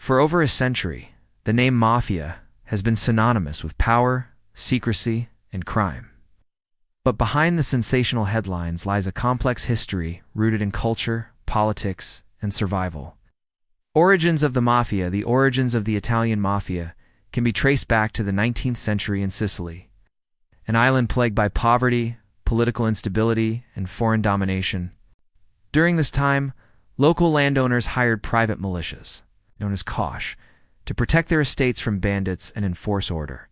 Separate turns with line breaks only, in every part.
For over a century, the name mafia has been synonymous with power, secrecy, and crime. But behind the sensational headlines lies a complex history rooted in culture, politics, and survival. Origins of the mafia. The origins of the Italian Mafia can be traced back to the 19th century in Sicily, an island plagued by poverty, political instability, and foreign domination. During this time, local landowners hired private militias, known as cosh, to protect their estates from bandits and enforce order.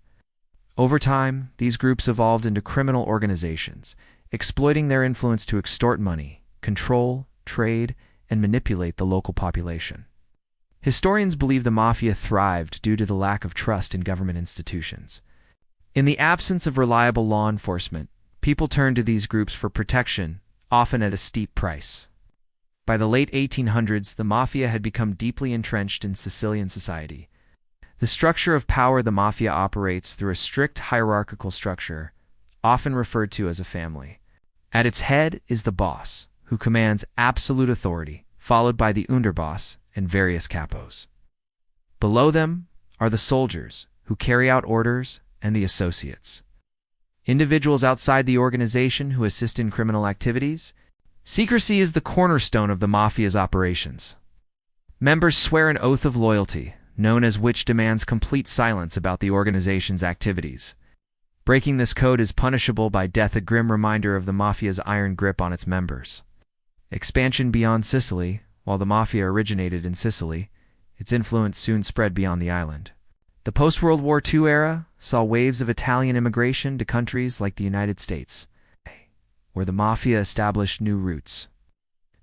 Over time, these groups evolved into criminal organizations, exploiting their influence to extort money, control, trade, and manipulate the local population. Historians believe the mafia thrived due to the lack of trust in government institutions. In the absence of reliable law enforcement, people turned to these groups for protection, often at a steep price. By the late 1800s, the mafia had become deeply entrenched in Sicilian society. The structure of power. The mafia operates through a strict hierarchical structure, often referred to as a family. At its head is the boss, who commands absolute authority, followed by the underboss and various capos. Below them are the soldiers, who carry out orders, and the associates, individuals outside the organization who assist in criminal activities. Secrecy is the cornerstone of the mafia's operations. Members swear an oath of loyalty, known as which demands complete silence about the organization's activities. Breaking this code is punishable by death, a grim reminder of the mafia's iron grip on its members. Expansion beyond Sicily. While the mafia originated in Sicily, its influence soon spread beyond the island. The post-World War II era saw waves of Italian immigration to countries like the United States, where the mafia established new roots.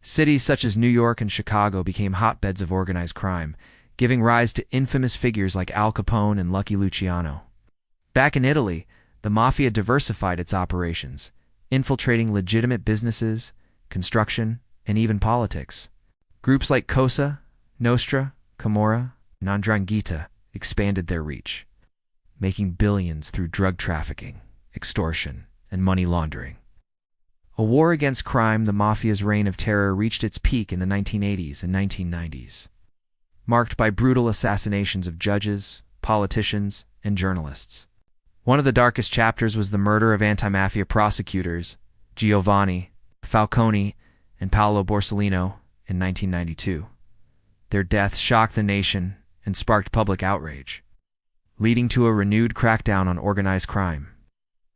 Cities such as New York and Chicago became hotbeds of organized crime, giving rise to infamous figures like Al Capone and Lucky Luciano. Back in Italy, the mafia diversified its operations, infiltrating legitimate businesses, construction, and even politics. Groups like Cosa, Nostra, Camorra, and 'Ndrangheta expanded their reach, making billions through drug trafficking, extortion, and money laundering. A war against crime. The mafia's reign of terror reached its peak in the 1980s and 1990s, marked by brutal assassinations of judges, politicians, and journalists. One of the darkest chapters was the murder of anti-mafia prosecutors Giovanni Falcone and Paolo Borsellino in 1992. Their deaths shocked the nation and sparked public outrage, leading to a renewed crackdown on organized crime.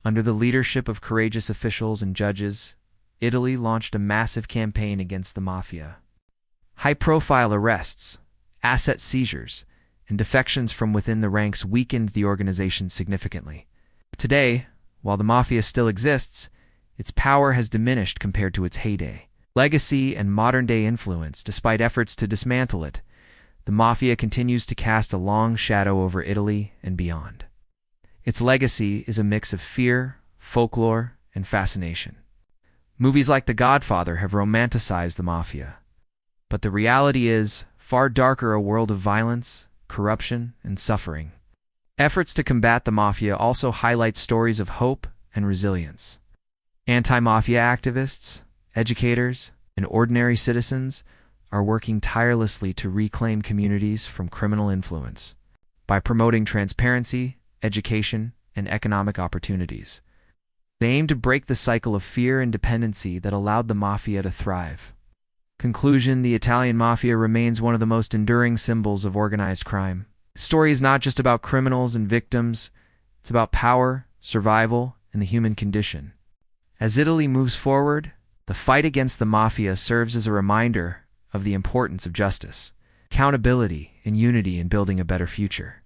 Under the leadership of courageous officials and judges, Italy launched a massive campaign against the mafia. High-profile arrests, asset seizures, and defections from within the ranks weakened the organization significantly. Today, while the mafia still exists, its power has diminished compared to its heyday. Legacy and modern-day influence. Despite efforts to dismantle it, the mafia continues to cast a long shadow over Italy and beyond. Its legacy is a mix of fear, folklore, and fascination. Movies like The Godfather have romanticized the mafia, but the reality is far darker, a world of violence, corruption, and suffering. Efforts to combat the mafia also highlight stories of hope and resilience. Anti-mafia activists, educators, and ordinary citizens are working tirelessly to reclaim communities from criminal influence. By promoting transparency, education, and economic opportunities, they aim to break the cycle of fear and dependency that allowed the mafia to thrive. Conclusion. The Italian Mafia remains one of the most enduring symbols of organized crime. The story is not just about criminals and victims, it's about power, survival, and the human condition. As Italy moves forward, the fight against the mafia serves as a reminder of the importance of justice, accountability, and unity in building a better future.